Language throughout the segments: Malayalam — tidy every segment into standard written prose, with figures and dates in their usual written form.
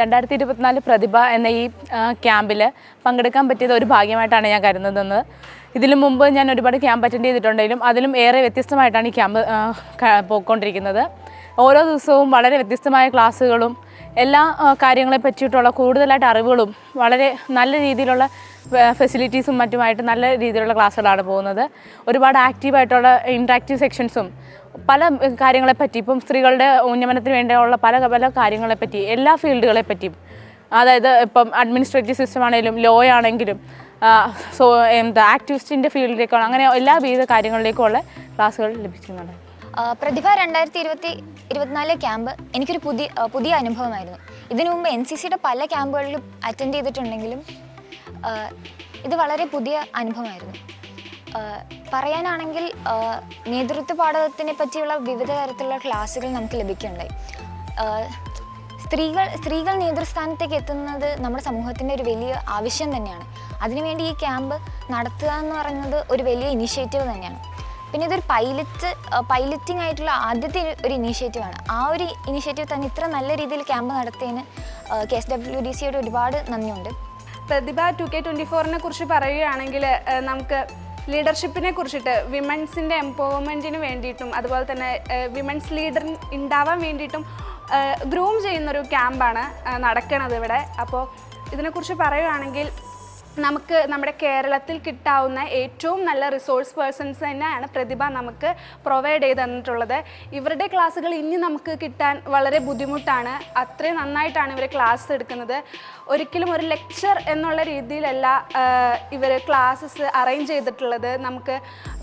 2024 പ്രതിഭ എന്ന ഈ ക്യാമ്പിൽ പങ്കെടുക്കാൻ പറ്റിയത് ഒരു ഭാഗ്യമായിട്ടാണ് ഞാൻ കരുതുന്നത്. ഇതിനു മുമ്പ് ഞാൻ ഒരുപാട് ക്യാമ്പ് അറ്റൻഡ് ചെയ്തിട്ടുണ്ടെങ്കിലും അതിലും ഏറെ വ്യത്യസ്തമായിട്ടാണ് ഈ ക്യാമ്പ് പോയിക്കൊണ്ടിരിക്കുന്നത്. ഓരോ ദിവസവും വളരെ വ്യത്യസ്തമായ ക്ലാസ്സുകളും എല്ലാ കാര്യങ്ങളെ പറ്റിയിട്ടുള്ള കൂടുതലായിട്ട് അറിവുകളും വളരെ നല്ല രീതിയിലുള്ള ഫെസിലിറ്റീസും മറ്റുമായിട്ട് നല്ല രീതിയിലുള്ള ക്ലാസ്സുകളാണ് പോകുന്നത്. ഒരുപാട് ആക്റ്റീവായിട്ടുള്ള ഇൻട്രാക്റ്റീവ് സെക്ഷൻസും പല കാര്യങ്ങളെപ്പറ്റി, ഇപ്പം സ്ത്രീകളുടെ ഉന്നമനത്തിന് വേണ്ടിയുള്ള പല പല കാര്യങ്ങളെപ്പറ്റി, എല്ലാ ഫീൽഡുകളെ പറ്റിയും, അതായത് ഇപ്പം അഡ്മിനിസ്ട്രേറ്റീവ് സിസ്റ്റം ആണെങ്കിലും ലോ ആണെങ്കിലും ആക്ടിവിസ്റ്റിൻ്റെ ഫീൽഡിലേക്കാണ്, അങ്ങനെ എല്ലാ വിധ കാര്യങ്ങളിലേക്കുമുള്ള ക്ലാസ്സുകൾ ലഭിക്കുന്നുണ്ട്. പ്രതിഭ 2024 ക്യാമ്പ് എനിക്കൊരു പുതിയ അനുഭവമായിരുന്നു. ഇതിനു മുമ്പ് NCCയുടെ പല ക്യാമ്പുകളിലും അറ്റൻഡ് ചെയ്തിട്ടുണ്ടെങ്കിലും ഇത് വളരെ പുതിയ അനുഭവമായിരുന്നു. പറയാനാണെങ്കിൽ നേതൃത്വ പാഠത്തിനെ പറ്റിയുള്ള വിവിധ തരത്തിലുള്ള ക്ലാസ്സുകൾ നമുക്ക് ലഭിക്കുകയുണ്ടായി. സ്ത്രീകൾ നേതൃസ്ഥാനത്തേക്ക് എത്തുന്നത് നമ്മുടെ സമൂഹത്തിൻ്റെ ഒരു വലിയ ആവശ്യം തന്നെയാണ്. അതിനുവേണ്ടി ഈ ക്യാമ്പ് നടത്തുക എന്ന് പറയുന്നത് ഒരു വലിയ ഇനീഷ്യേറ്റീവ് തന്നെയാണ്. പിന്നെ ഇതൊരു പൈലറ്റിംഗ് ആയിട്ടുള്ള ആദ്യത്തെ ഒരു ഇനീഷ്യേറ്റീവാണ്. ആ ഒരു ഇനീഷ്യേറ്റീവ് തന്നെ ഇത്ര നല്ല രീതിയിൽ ക്യാമ്പ് നടത്തിയതിന് KSWDCയോട് ഒരുപാട് നന്ദിയുണ്ട്. പ്രതിഭ 2K24 കുറിച്ച് പറയുകയാണെങ്കിൽ നമുക്ക് ലീഡർഷിപ്പിനെ കുറിച്ചിട്ട് വിമൻസിൻ്റെ എംപവർമെൻറ്റിന് വേണ്ടിയിട്ടും അതുപോലെ തന്നെ വിമൻസ് ലീഡർ ഉണ്ടാവാൻ വേണ്ടിയിട്ടും ഗ്രൂം ചെയ്യുന്നൊരു ക്യാമ്പാണ് നടക്കുന്നത് ഇവിടെ. അപ്പോൾ ഇതിനെക്കുറിച്ച് പറയുകയാണെങ്കിൽ നമുക്ക് നമ്മുടെ കേരളത്തിൽ കിട്ടാവുന്ന ഏറ്റവും നല്ല റിസോഴ്സ് പേഴ്സൺസ് തന്നെയാണ് പ്രതിഭ നമുക്ക് പ്രൊവൈഡ് ചെയ്ത് തന്നിട്ടുള്ളത്. ഇവരുടെ ക്ലാസ്സുകൾ ഇനി നമുക്ക് കിട്ടാൻ വളരെ ബുദ്ധിമുട്ടാണ്. അത്രയും നന്നായിട്ടാണ് ഇവർ ക്ലാസ് എടുക്കുന്നത്. ഒരിക്കലും ഒരു ലെക്ചർ എന്നുള്ള രീതിയിലല്ല ഇവർ ക്ലാസ്സസ് അറേഞ്ച് ചെയ്തിട്ടുള്ളത്. നമുക്ക്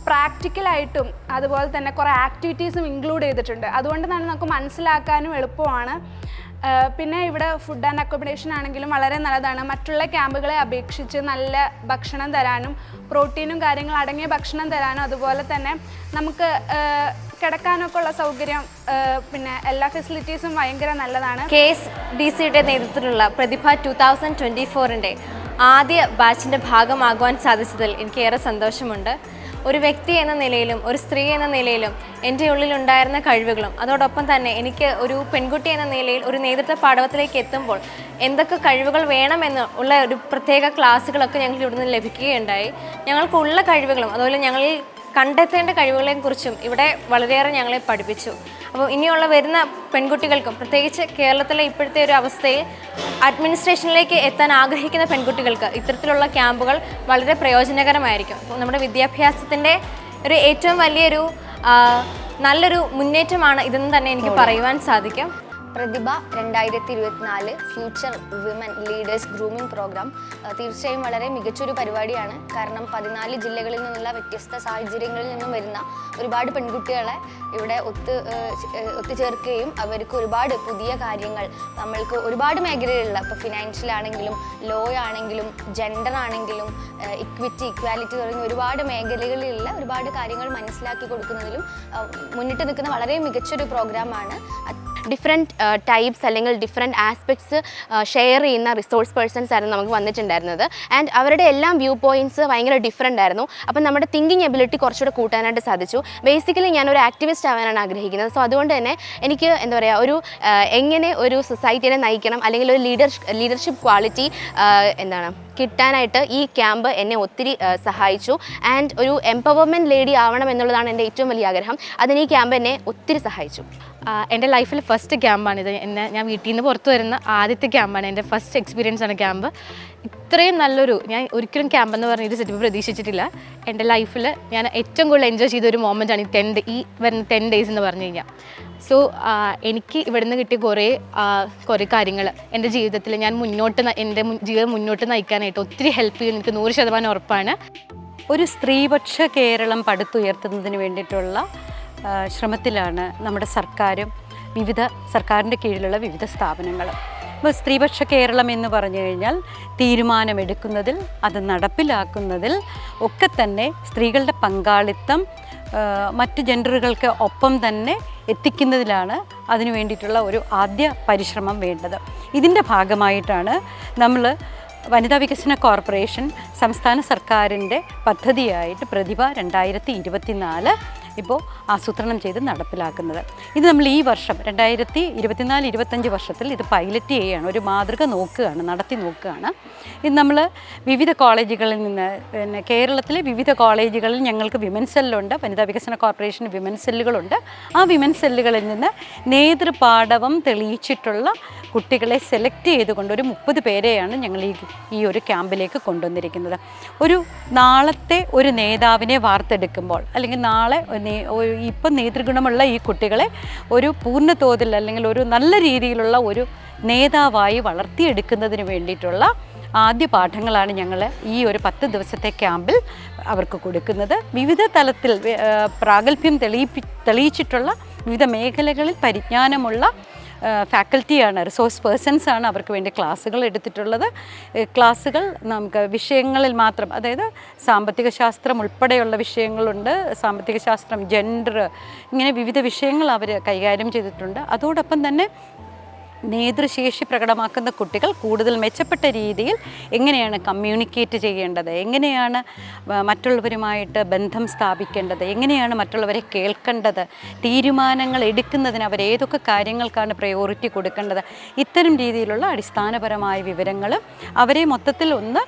പ്രാക്ടിക്കലായിട്ടും അതുപോലെ തന്നെ കുറേ ആക്ടിവിറ്റീസും ഇൻക്ലൂഡ് ചെയ്തിട്ടുണ്ട്. അതുകൊണ്ട് തന്നെ നമുക്ക് മനസ്സിലാക്കാനും എളുപ്പമാണ്. പിന്നെ ഇവിടെ ഫുഡ് ആൻഡ് അക്കോമഡേഷൻ ആണെങ്കിലും വളരെ നല്ലതാണ്. മറ്റുള്ള ക്യാമ്പുകളെ അപേക്ഷിച്ച് നല്ല ഭക്ഷണം തരാനും പ്രോട്ടീനും കാര്യങ്ങൾ അടങ്ങിയ ഭക്ഷണം തരാനും അതുപോലെ തന്നെ നമുക്ക് കിടക്കാനൊക്കെ ഉള്ള സൗകര്യം, പിന്നെ എല്ലാ ഫെസിലിറ്റീസും ഭയങ്കര നല്ലതാണ്. KSDCയുടെ നേതൃത്വത്തിലുള്ള പ്രതിഭ 2024 ആദ്യ ബാച്ചിൻ്റെ ഭാഗമാകുവാൻ സാധിച്ചതിൽ എനിക്ക് ഏറെ സന്തോഷമുണ്ട്. ഒരു വ്യക്തി എന്ന നിലയിലും ഒരു സ്ത്രീ എന്ന നിലയിലും എൻ്റെ ഉള്ളിലുണ്ടായിരുന്ന കഴിവുകളും അതോടൊപ്പം തന്നെ എനിക്ക് ഒരു പെൺകുട്ടി എന്ന നിലയിൽ ഒരു നേതൃത്വ പാഠവത്തിലേക്ക് എത്തുമ്പോൾ എന്തൊക്കെ കഴിവുകൾ വേണമെന്ന് ഉള്ള ഒരു പ്രത്യേക ക്ലാസ്സുകളൊക്കെ ഞങ്ങൾക്ക് ഇവിടുന്ന് ലഭിക്കുകയുണ്ടായി. ഞങ്ങൾക്കുള്ള കഴിവുകളും അതുപോലെ ഞങ്ങളിൽ കണ്ടെത്തേണ്ട കഴിവുകളെക്കുറിച്ചും ഇവിടെ വളരെയേറെ ഞങ്ങളെ പഠിപ്പിച്ചു. അപ്പോൾ ഇനിയുള്ള വരുന്ന പെൺകുട്ടികൾക്കും പ്രത്യേകിച്ച് കേരളത്തിലെ ഇപ്പോഴത്തെ ഒരു അവസ്ഥയിൽ അഡ്മിനിസ്ട്രേഷനിലേക്ക് എത്താൻ ആഗ്രഹിക്കുന്ന പെൺകുട്ടികൾക്ക് ഇത്തരത്തിലുള്ള ക്യാമ്പുകൾ വളരെ പ്രയോജനകരമായിരിക്കും. അപ്പോൾ നമ്മുടെ വിദ്യാഭ്യാസത്തിൻ്റെ ഒരു ഏറ്റവും വലിയൊരു നല്ലൊരു മുന്നേറ്റമാണ് ഇതെന്ന് തന്നെ എനിക്ക് പറയുവാൻ സാധിക്കും. Prathibha 2024 future women leaders grooming program തീർച്ചയായും വളരെ മികച്ചൊരു പരിപാടിയാണ്. കാരണം 14 ജില്ലകളിൽ നിന്നുള്ള വ്യത്യസ്ത സാഹചര്യങ്ങളിൽ നിന്നും വരുന്ന ഒരുപാട് പെൺകുട്ടികളെ ഇവിടെ ഒത്തുചേർക്കുകയും അവർക്ക് ഒരുപാട് പുതിയ കാര്യങ്ങൾ നമ്മൾക്ക് ഒരുപാട് മേഖലയിലുള്ള ഇപ്പോൾ ഫിനാൻഷ്യൽ ആണെങ്കിലും ലോ ആണെങ്കിലും ജെൻഡർ ആണെങ്കിലും ഇക്വാലിറ്റി തുടങ്ങിയ ഒരുപാട് മേഖലകളിലുള്ള ഒരുപാട് കാര്യങ്ങൾ മനസ്സിലാക്കി കൊടുക്കുന്നതിലും മുന്നിട്ട് നിൽക്കുന്ന വളരെ മികച്ചൊരു പ്രോഗ്രാമാണ്. ഡിഫറെൻറ്റ് ടൈപ്സ് അല്ലെങ്കിൽ ഡിഫറെൻറ്റ് ആസ്പെക്ട്സ് ഷെയർ ചെയ്യുന്ന റിസോഴ്സ് പേഴ്സൺസ് ആയിരുന്നു നമുക്ക് വന്നിട്ടുണ്ടായിരുന്നത്. ആൻഡ് അവരുടെ എല്ലാം വ്യൂ പോയിൻറ്റ്സ് ഭയങ്കര ഡിഫറെൻ്റ് ആയിരുന്നു. അപ്പം നമ്മുടെ തിങ്കിങ് എബിലിറ്റി കുറച്ചുകൂടെ കൂട്ടാനായിട്ട് സാധിച്ചു. ബേസിക്കലി ഞാനൊരു ആക്ടിവിസ്റ്റ് ആവാനാണ് ആഗ്രഹിക്കുന്നത്. സോ അതുകൊണ്ട് തന്നെ എനിക്ക് എന്താ പറയുക, ഒരു എങ്ങനെ ഒരു സൊസൈറ്റിനെ നയിക്കണം അല്ലെങ്കിൽ ഒരു ലീഡർഷിപ്പ് ക്വാളിറ്റി കിട്ടാനായിട്ട് ഈ ക്യാമ്പ് എന്നെ ഒത്തിരി സഹായിച്ചു. ആൻഡ് ഒരു എംപവർമെൻറ്റ് ലേഡി ആവണം എന്നുള്ളതാണ് എൻ്റെ ഏറ്റവും വലിയ ആഗ്രഹം. അതിന് ഈ ക്യാമ്പ് എന്നെ ഒത്തിരി സഹായിച്ചു. എൻ്റെ ലൈഫിൽ ഫസ്റ്റ് ക്യാമ്പാണിത്. ഞാൻ വീട്ടിൽ നിന്ന് പുറത്ത് വരുന്ന ആദ്യത്തെ ക്യാമ്പാണ്. എൻ്റെ ഫസ്റ്റ് എക്സ്പീരിയൻസ് ആണ് ക്യാമ്പ്. ഇത്രയും നല്ലൊരു, ഞാൻ ഒരിക്കലും ക്യാമ്പെന്ന് പറഞ്ഞ ഒരു സെറ്റപ്പ് പ്രതീക്ഷിച്ചിട്ടില്ല. എൻ്റെ ലൈഫിൽ ഞാൻ ഏറ്റവും കൂടുതൽ എൻജോയ് ചെയ്ത ഒരു മൊമെൻ്റാണ് ഈ വരുന്ന 10 days എന്ന് പറഞ്ഞു കഴിഞ്ഞാൽ. സോ എനിക്ക് ഇവിടുന്ന് കിട്ടിയ കുറേ കാര്യങ്ങൾ എൻ്റെ ജീവിതത്തിൽ ഞാൻ എൻ്റെ ജീവിതം മുന്നോട്ട് നയിക്കാനായിട്ട് ഒത്തിരി ഹെൽപ്പ് ചെയ്യുമെന്ന് എനിക്ക് 100% ഉറപ്പാണ്. ഒരു സ്ത്രീപക്ഷ കേരളം പടുത്തുയർത്തുന്നതിന് വേണ്ടിയിട്ടുള്ള ശ്രമത്തിലാണ് നമ്മുടെ സർക്കാരിൻ്റെ കീഴിലുള്ള വിവിധ സ്ഥാപനങ്ങൾ. അപ്പോൾ സ്ത്രീപക്ഷ കേരളം എന്ന് പറഞ്ഞു കഴിഞ്ഞാൽ തീരുമാനമെടുക്കുന്നതിൽ അത് നടപ്പിലാക്കുന്നതിൽ ഒക്കെ തന്നെ സ്ത്രീകളുടെ പങ്കാളിത്തം മറ്റ് ജെൻഡറുകൾക്ക് ഒപ്പം തന്നെ എത്തിക്കുന്നതിലാണ് അതിനു വേണ്ടിയിട്ടുള്ള ഒരു ആദ്യ പരിശ്രമം വേണ്ടത്. ഇതിൻ്റെ ഭാഗമായിട്ടാണ് നമ്മൾ വനിതാ വികസന കോർപ്പറേഷൻ സംസ്ഥാന സർക്കാരിൻ്റെ പദ്ധതിയായിട്ട് പ്രതിഭ 2024 ഇപ്പോൾ ആസൂത്രണം ചെയ്ത് നടപ്പിലാക്കുന്നത്. ഇത് നമ്മൾ ഈ വർഷം 2024-25 വർഷത്തിൽ ഇത് പൈലറ്റ് ചെയ്യുകയാണ്, ഒരു മാതൃക നോക്കുകയാണ്, നടത്തി നോക്കുകയാണ്. ഇത് നമ്മൾ വിവിധ കോളേജുകളിൽ നിന്ന്, പിന്നെ കേരളത്തിലെ വിവിധ കോളേജുകളിൽ ഞങ്ങൾക്ക് വിമൻ സെല്ലുണ്ട്, വനിതാ വികസന കോർപ്പറേഷന് വിമൻ സെല്ലുകളുണ്ട്. ആ വിമൻ സെല്ലുകളിൽ നിന്ന് നേതൃപാടവം തെളിയിച്ചിട്ടുള്ള കുട്ടികളെ സെലക്ട് ചെയ്തുകൊണ്ട് ഒരു 30 പേരെയാണ് ഞങ്ങൾ ഈ ഒരു ക്യാമ്പിലേക്ക് കൊണ്ടുവന്നിരിക്കുന്നത്. ഒരു നാളത്തെ ഒരു നേതാവിനെ വാർത്തെടുക്കുമ്പോൾ, അല്ലെങ്കിൽ നാളെ ഇപ്പം നേതൃഗുണമുള്ള ഈ കുട്ടികളെ ഒരു പൂർണ്ണ തോതിൽ അല്ലെങ്കിൽ ഒരു നല്ല രീതിയിലുള്ള ഒരു നേതാവായി വളർത്തിയെടുക്കുന്നതിന് വേണ്ടിയിട്ടുള്ള ആദ്യ പാഠങ്ങളാണ് ഞങ്ങൾ ഈ ഒരു 10 ദിവസത്തെ ക്യാമ്പിൽ അവർക്ക് കൊടുക്കുന്നത്. വിവിധ തലത്തിൽ പ്രാഗൽഭ്യം തെളിയിച്ചിട്ടുള്ള വിവിധ മേഖലകളിൽ പരിജ്ഞാനമുള്ള ഫാക്കൽറ്റിയാണ്, റിസോഴ്സ് പേഴ്സൺസാണ് അവർക്ക് വേണ്ടി ക്ലാസ്സുകൾ എടുത്തിട്ടുള്ളത്. ക്ലാസ്സുകൾ നമുക്ക് വിഷയങ്ങളിൽ മാത്രം, അതായത് സാമ്പത്തിക ശാസ്ത്രം ഉൾപ്പെടെയുള്ള വിഷയങ്ങളുണ്ട്, സാമ്പത്തിക ശാസ്ത്രം, ജെൻഡർ, ഇങ്ങനെ വിവിധ വിഷയങ്ങൾ അവർ കൈകാര്യം ചെയ്തിട്ടുണ്ട്. അതോടൊപ്പം തന്നെ നേതൃശേഷി പ്രകടമാക്കുന്ന കുട്ടികൾ കൂടുതൽ മെച്ചപ്പെട്ട രീതിയിൽ എങ്ങനെയാണ് കമ്മ്യൂണിക്കേറ്റ് ചെയ്യേണ്ടത്, എങ്ങനെയാണ് മറ്റുള്ളവരുമായിട്ട് ബന്ധം സ്ഥാപിക്കേണ്ടത്, എങ്ങനെയാണ് മറ്റുള്ളവരെ കേൾക്കേണ്ടത്, തീരുമാനങ്ങൾ എടുക്കുന്നതിന് അവർ ഏതൊക്കെ കാര്യങ്ങൾക്കാണ് പ്രയോറിറ്റി കൊടുക്കേണ്ടത്, ഇത്തരം രീതിയിലുള്ള അടിസ്ഥാനപരമായ വിവരങ്ങളും അവരെ മൊത്തത്തിൽ ഒന്ന്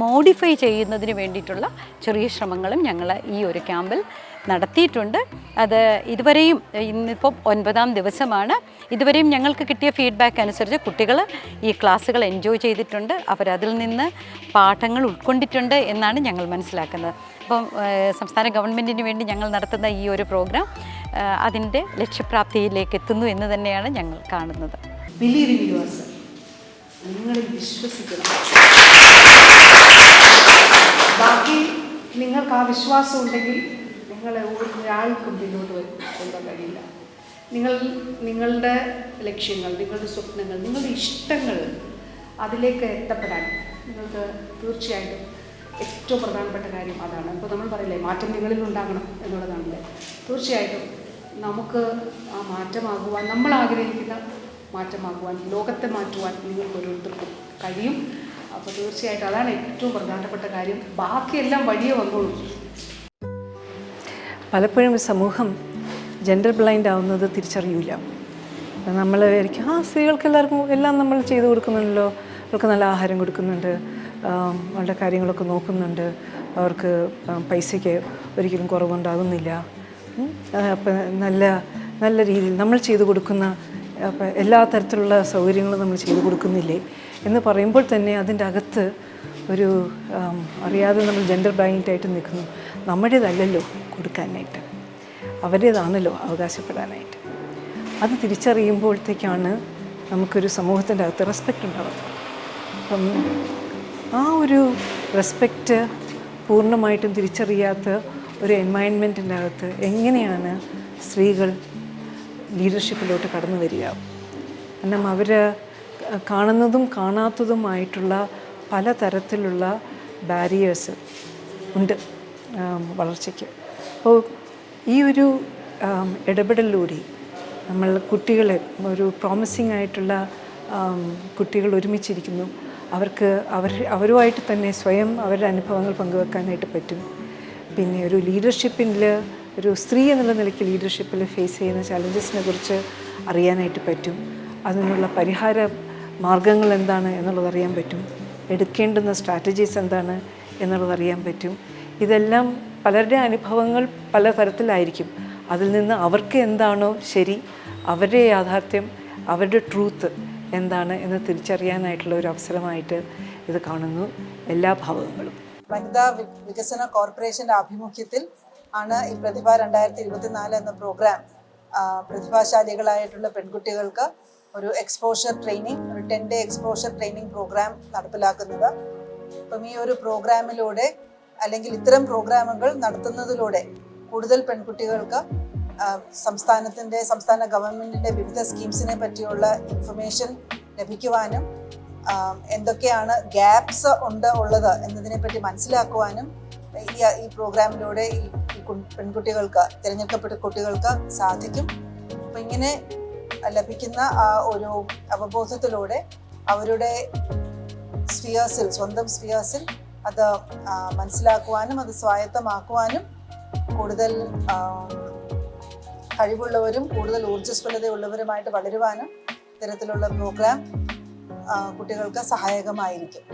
മോഡിഫൈ ചെയ്യുന്നതിന് വേണ്ടിയിട്ടുള്ള ചെറിയ ശ്രമങ്ങളും ഞങ്ങൾ ഈ ഒരു ക്യാമ്പിൽ നടത്തിയിട്ടുണ്ട്. അത് ഇതുവരെയും, ഇന്നിപ്പം 9ാം ദിവസമാണ്, ഇതുവരെയും ഞങ്ങൾക്ക് കിട്ടിയ ഫീഡ്ബാക്ക് അനുസരിച്ച് കുട്ടികൾ ഈ ക്ലാസ്സുകൾ എൻജോയ് ചെയ്തിട്ടുണ്ട്, അവരതിൽ നിന്ന് പാഠങ്ങൾ ഉൾക്കൊണ്ടിട്ടുണ്ട് എന്നാണ് ഞങ്ങൾ മനസ്സിലാക്കുന്നത്. അപ്പം സംസ്ഥാന ഗവൺമെൻറ്റിന് വേണ്ടി ഞങ്ങൾ നടത്തുന്ന ഈ ഒരു പ്രോഗ്രാം അതിൻ്റെ ലക്ഷ്യപ്രാപ്തിയിലേക്ക് എത്തുന്നു എന്ന് തന്നെയാണ് ഞങ്ങൾ കാണുന്നത്. ബിലീവ് ഇൻ യുവർസെൽഫ്, നിങ്ങളിൽ വിശ്വസിക്കണം. ബാക്കി നിങ്ങൾക്ക് ആ വിശ്വാസം ഉണ്ടെങ്കിൽ നിങ്ങളെ ഒരാൾക്കും പിന്നോട്ട് കൊണ്ടുപോകാൻ കഴിയില്ല. നിങ്ങളുടെ ലക്ഷ്യങ്ങൾ, നിങ്ങളുടെ സ്വപ്നങ്ങൾ, നിങ്ങളുടെ ഇഷ്ടങ്ങൾ, അതിലേക്ക് എത്തപ്പെടാൻ നിങ്ങൾക്ക് തീർച്ചയായിട്ടും ഏറ്റവും പ്രധാനപ്പെട്ട കാര്യം അതാണ്. ഇപ്പോൾ നമ്മൾ പറയില്ലേ, മാറ്റം നിങ്ങളിൽ ഉണ്ടാകണം എന്നുള്ളതാണല്ലേ. തീർച്ചയായിട്ടും നമുക്ക് ആ മാറ്റമാകുവാൻ, നമ്മൾ ആഗ്രഹിക്കുന്ന മാറ്റമാകുവാൻ, ലോകത്തെ മാറ്റുവാൻ നിങ്ങൾക്ക് ഓരോരുത്തർക്കും കഴിയും. അപ്പോൾ തീർച്ചയായിട്ടും അതാണ് ഏറ്റവും പ്രധാനപ്പെട്ട കാര്യം. ബാക്കിയെല്ലാം വഴിയെ വന്നോളൂ. പലപ്പോഴും സമൂഹം ജെൻഡർ ബ്ലൈൻഡ് ആവുന്നത് തിരിച്ചറിയില്ല. നമ്മൾ വിചാരിക്കും, സ്ത്രീകൾക്ക് എല്ലാവർക്കും എല്ലാം നമ്മൾ ചെയ്തു കൊടുക്കുന്നുണ്ടല്ലോ, അവർക്ക് നല്ല ആഹാരം കൊടുക്കുന്നുണ്ട്, അവരുടെ കാര്യങ്ങളൊക്കെ നോക്കുന്നുണ്ട്, അവർക്ക് പൈസയ്ക്ക് ഒരിക്കലും കുറവുണ്ടാകുന്നില്ല, അപ്പം നല്ല രീതിയിൽ നമ്മൾ ചെയ്തു കൊടുക്കുന്ന എല്ലാ തരത്തിലുള്ള സൗകര്യങ്ങളും നമ്മൾ ചെയ്തു കൊടുക്കുന്നില്ലേ എന്ന് പറയുമ്പോൾ തന്നെ അതിൻ്റെ അകത്ത് ഒരു അറിയാതെ നമ്മൾ ജെൻഡർ ബ്ലൈൻഡായിട്ട് നിൽക്കുന്നു. നമ്മുടേതല്ലല്ലോ കൊടുക്കാനായിട്ട്, അവരുടേതാണല്ലോ അവകാശപ്പെടാനായിട്ട്. അത് തിരിച്ചറിയുമ്പോഴത്തേക്കാണ് നമുക്കൊരു സമൂഹത്തിൻ്റെ അകത്ത് റെസ്പെക്റ്റ് ഉണ്ടാവുന്നത്. അപ്പം ആ ഒരു റെസ്പെക്റ്റ് പൂർണ്ണമായിട്ടും തിരിച്ചറിയാത്ത ഒരു എൻവയൺമെൻറ്റിൻ്റെ അകത്ത് എങ്ങനെയാണ് സ്ത്രീകൾ ലീഡർഷിപ്പിലോട്ട് കടന്നു വരിക? കാരണം അവർ കാണുന്നതും കാണാത്തതുമായിട്ടുള്ള പലതരത്തിലുള്ള ബാരിയേഴ്സ് ഉണ്ട് വളർച്ചയ്ക്ക്. അപ്പോൾ ഈ ഒരു ഇടപെടലിലൂടെ നമ്മൾ കുട്ടികളെ, ഒരു പ്രോമിസിങ് ആയിട്ടുള്ള കുട്ടികൾ ഒരുമിച്ചിരിക്കുന്നു, അവരുമായിട്ട് തന്നെ സ്വയം അവരുടെ അനുഭവങ്ങൾ പങ്കുവെക്കാനായിട്ട് പറ്റും. പിന്നെ ഒരു ലീഡർഷിപ്പിൽ, ഒരു സ്ത്രീ എന്നുള്ള നിലയ്ക്ക് ലീഡർഷിപ്പിൽ ഫേസ് ചെയ്യുന്ന ചാലഞ്ചസിനെ കുറിച്ച് അറിയാനായിട്ട് പറ്റും. അതിനുള്ള പരിഹാര മാർഗങ്ങൾ എന്താണ് എന്നുള്ളത് അറിയാൻ പറ്റും. എടുക്കേണ്ടുന്ന സ്ട്രാറ്റജീസ് എന്താണ് എന്നുള്ളത് അറിയാൻ പറ്റും. ഇതെല്ലാം പലരുടെ അനുഭവങ്ങൾ പല തരത്തിലായിരിക്കും. അതിൽ നിന്ന് അവർക്ക് എന്താണോ ശരി, അവരുടെ യാഥാർത്ഥ്യം, അവരുടെ ട്രൂത്ത് എന്താണ് എന്ന് തിരിച്ചറിയാനായിട്ടുള്ള ഒരു അവസരമായിട്ട് ഇത് കാണുന്നു എല്ലാ ഭാവങ്ങളും. വനിതാ വികസന കോർപ്പറേഷൻ്റെ ആഭിമുഖ്യത്തിൽ ആണ് ഈ പ്രതിഭ 2024 എന്ന പ്രോഗ്രാം പ്രതിഭാശാലികളായിട്ടുള്ള പെൺകുട്ടികൾക്ക് ഒരു എക്സ്പോഷർ ട്രെയിനിങ്, ഒരു 10 ഡേ എക്സ്പോഷർ ട്രെയിനിങ് പ്രോഗ്രാം നടപ്പിലാക്കുന്നത്. അപ്പം ഈ ഒരു പ്രോഗ്രാമിലൂടെ, അല്ലെങ്കിൽ ഇത്തരം പ്രോഗ്രാമുകൾ നടത്തുന്നതിലൂടെ കൂടുതൽ പെൺകുട്ടികൾക്ക് സംസ്ഥാന ഗവൺമെൻറ്റിൻ്റെ വിവിധ സ്കീംസിനെ പറ്റിയുള്ള ഇൻഫർമേഷൻ ലഭിക്കുവാനും എന്തൊക്കെയാണ് ഗ്യാപ്സ് ഉള്ളത് എന്നതിനെപ്പറ്റി മനസ്സിലാക്കുവാനും ഈ പ്രോഗ്രാമിലൂടെ ഈ പെൺകുട്ടികൾക്ക്, തിരഞ്ഞെടുക്കപ്പെട്ട കുട്ടികൾക്ക് സാധിക്കും. അപ്പം ഇങ്ങനെ ലഭിക്കുന്ന ആ ഒരു അവബോധത്തിലൂടെ അവരുടെ സ്വന്തം സ്ഫിയേഴ്സിൽ അത് മനസ്സിലാക്കുവാനും അത് സ്വായത്തമാക്കുവാനും കൂടുതൽ കഴിവുള്ളവരും കൂടുതൽ ഊർജ്ജസ്വലതയുള്ളവരുമായിട്ട് വളരുവാനും ഇത്തരത്തിലുള്ള പ്രോഗ്രാം കുട്ടികൾക്ക് സഹായകമായിരിക്കും.